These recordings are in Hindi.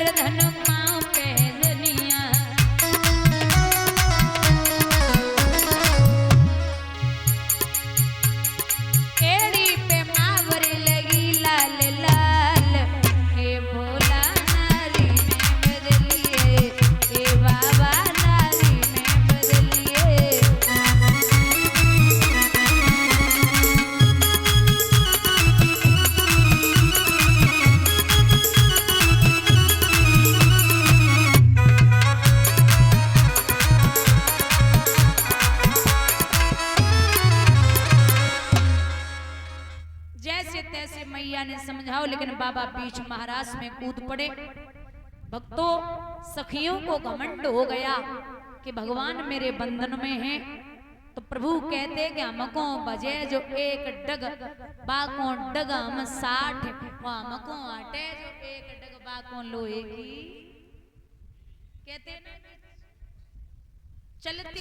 गोवर्धन माँ पहजनिया। एड़ी पे मावर लगी लाल लाल, हे भोला नारी में बदलिए, हे बाबा नारी में बदलिए। जैसे तैसे मैया ने समझाओ, लेकिन बाबा बीच महाराज में कूद पड़े। भक्तों सखियों को घमंड हो गया कि भगवान मेरे बंधन में हैं। तो प्रभु कहते कि हमको बजे जो एक डग बाको डग हम 60, हमको आटे जो एक डग बाको लोहे की। कहते ना चलती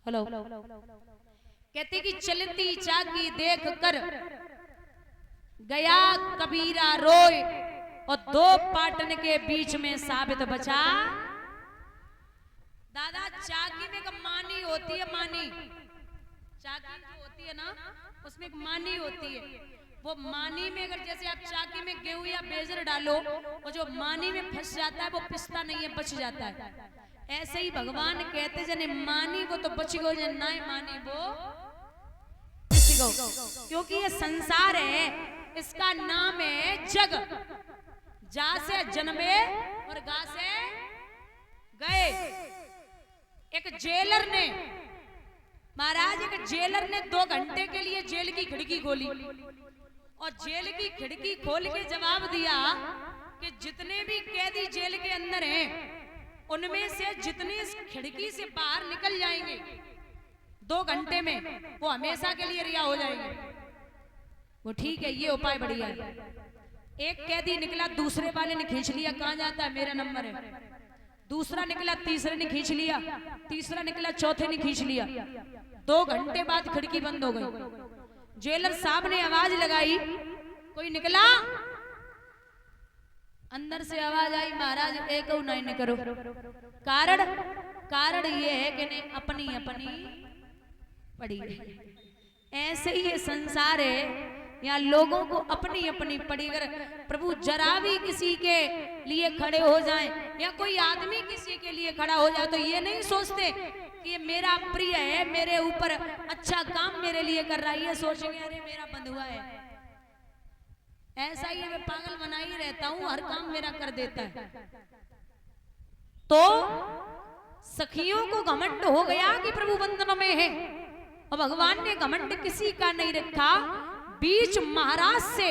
हेलो कहते कि चलती चाकी देख कर गया कबीरा रोए, और दो पाटन के बीच में साबित बचा। दादा चाकी में एक मानी होती है, मानी चाकी जो होती है ना उसमें एक मानी होती है। वो मानी में अगर जैसे आप चाकी में गेहूं या बेजर डालो, वो जो मानी में फंस जाता है वो पिसता नहीं है, बच जाता है। ऐसे ही भगवान कहते जने मानी वो तो बच गो, जने ना मानी वो पिस गो। क्योंकि ये संसार है, इसका नाम है जग। जा से जन्मे और गा से गए। एक जेलर ने महाराज, एक जेलर ने 2 घंटे के लिए जेल की खिड़की खोली, और जेल की खिड़की खोल के जवाब दिया कि जितने भी कैदी जेल के अंदर हैं, उनमें से जितने इस खिड़की से बाहर निकल जाएंगे 2 घंटे में, वो हमेशा के लिए रिहा हो जाएंगे। वो ठीक है, ये उपाय बढ़िया है। एक कैदी निकला, दूसरे वाले ने खींच लिया, कहां जाता है, मेरा नंबर है। दूसरा निकला, तीसरे ने खींच लिया, तीसरा निकला, चौथे ने खींच लिया। 2 घंटे बाद खिड़की बंद हो गई। जेलर साहब ने आवाज लगाई, कोई निकला? अंदर से आवाज आई, महाराज एक नहीं करो। कारण कारण ये है कि नहीं अपनी अपनी पड़ी है। ऐसे ही ये संसार है, यहाँ लोगों को अपनी अपनी पड़ी। अगर प्रभु जरा भी किसी के लिए खड़े हो जाएं, या कोई आदमी किसी के लिए खड़ा हो जाए, तो ये नहीं सोचते कि ये मेरा प्रिय है, मेरे ऊपर अच्छा काम मेरे लिए कर रहा है। ये सोचेंगे अरे मेरा बंधुआ है, ऐसा ही मैं पागल बना ही रहता हूं, हर काम मेरा कर देता है। तो सखियों को घमंड हो गया कि प्रभु बंधन में है, और भगवान ने घमंड किसी का नहीं रखा। बीच महाराज से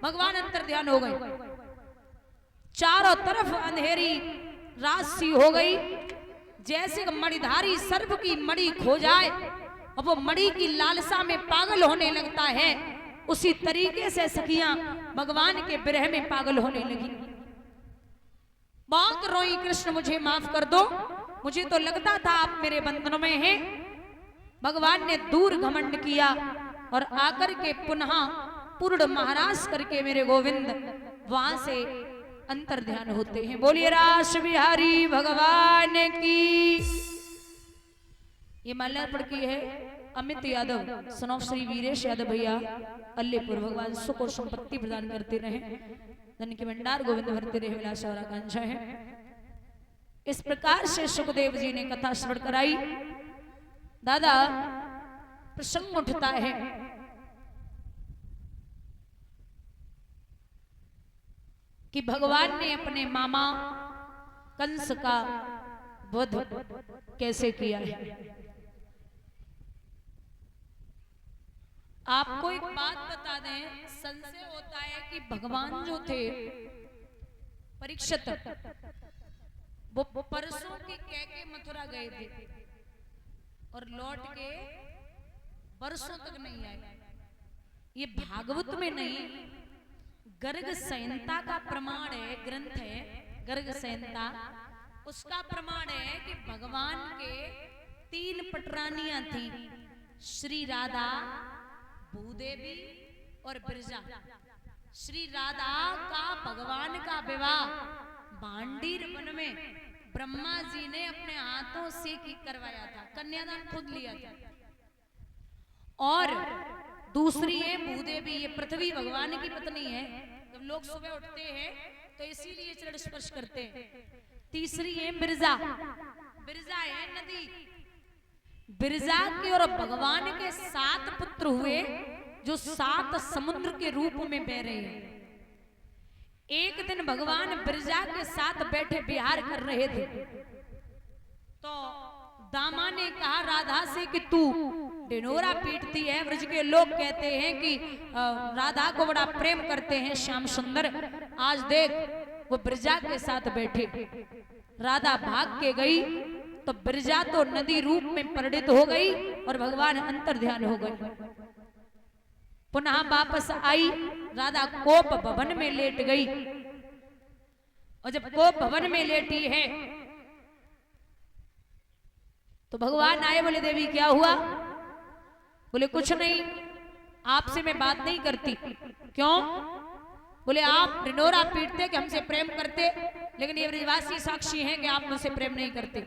भगवान अंतर ध्यान हो गए। चारों तरफ अंधेरी रात सी हो गई, जैसे मणिधारी सर्प की मणि खो जाए और वो मणि की लालसा में पागल होने लगता है, उसी तरीके से सखियां भगवान के विरह में पागल होने लगी। बहुत रोई, कृष्ण मुझे माफ कर दो, मुझे तो लगता था आप मेरे बंधनों में हैं। भगवान ने दूर घमंड किया और आकर के पुनः पूर्ण महाराज करके मेरे गोविंद वहां से अंतर ध्यान होते हैं। बोलिए रास बिहारी भगवान की। ये माल्यार्पण की है अमित यादव, सन ऑफ श्री वीरेश यादव भैया, अल्लेपुर। भगवान सुख और संपत्ति प्रदान करते रहे, धन के भंडार गोविंद भरते रहे, विलास और आकांक्षा है। इस प्रकार से सुखदेव जी ने कथा श्रवण कराई। दादा प्रसंग उठता है कि भगवान ने अपने मामा कंस का वध कैसे किया है। आपको एक बात बता दें, संशय होता है कि भगवान जो थे परीक्षित, वो परसों की कह के मथुरा गए थे और लौट के वर्षों तक नहीं आए। ये भागवत में नहीं, गर्ग संहिता का प्रमाण है, ग्रंथ है गर्ग संहिता, उसका प्रमाण है कि भगवान के 3 पटरानियां थी, श्री राधा, भूदेवी और बिरजा। श्री राधा का भगवान का विवाह भांडीर वन में ब्रह्मा जी ने अपने हाथों से की करवाया था, कन्यादान खुद लिया था। और दूसरी है भूदेवी, ये पृथ्वी भगवान की पत्नी है। जब लोग सुबह उठते हैं तो इसीलिए चरण स्पर्श करते हैं। तीसरी है बिरजा, बिरजा है नदी। बिरजा के और भगवान के 7 पुत्र हुए जो 7 समुद्र के रूप में बह रहे हैं। एक दिन भगवान बिरजा के साथ बैठे विहार कर रहे थे तो दामा ने कहा राधा से कि तू ढिंढोरा पीटती है। ब्रज के लोग कहते हैं कि राधा को बड़ा प्रेम करते हैं श्याम सुंदर, आज देख वो बिरजा के साथ बैठे। राधा भाग के गई तो बिरजा तो नदी रूप में परिणित हो गई और भगवान अंतर ध्यान हो गए। पुनः वापस आई, राधा कोप भवन में लेट गई और जब कोप भवन में लेटी है तो भगवान आए, बोले देवी क्या हुआ? बोले कुछ नहीं, आपसे मैं बात नहीं करती। क्यों? बोले आप ढिंढोरा पीटते कि हमसे प्रेम करते, लेकिन ये ब्रजवासी साक्षी हैं कि आप मुझसे प्रेम नहीं करते।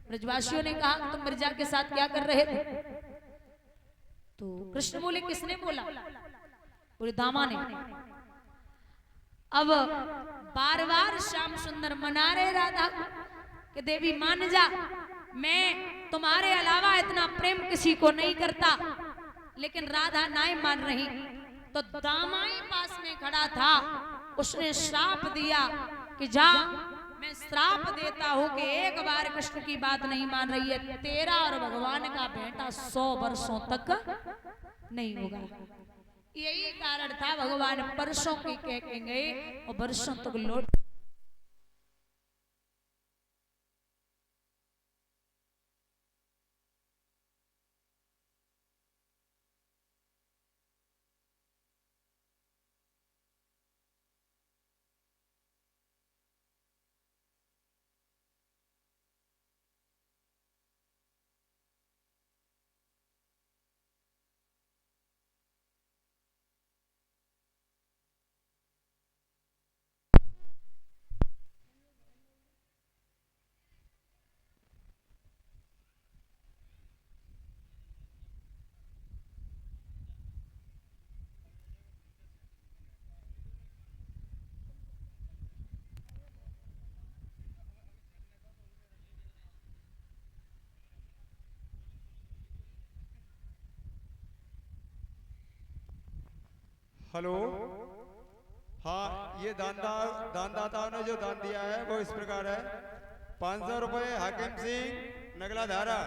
ब्रजवासियों ने कहा तुम बिरजा के साथ क्या कर रहे थे? तो कृष्ण बोले किसने बोला? बोले दामा ने। अब बार बार श्याम सुंदर मना रहे राधा कि देवी मान जा, मैं तुम्हारे अलावा इतना प्रेम किसी को नहीं करता, लेकिन राधा नहीं मान रही। तो दामाई पास में खड़ा था, उसने श्राप दिया कि जा मैं श्राप देता हूं कि एक बार कृष्ण की बात नहीं मान रही है, तेरा और भगवान का बेटा 100 वर्षों तक नहीं होगा। यही कारण था भगवान परसों की कह के गए और वर्षों तक लौट। हेलो, हाँ, ये दानदाताओं ने जो दान दिया है वो इस प्रकार है। 500 रुपए हाकिम सिंह नगला धारा,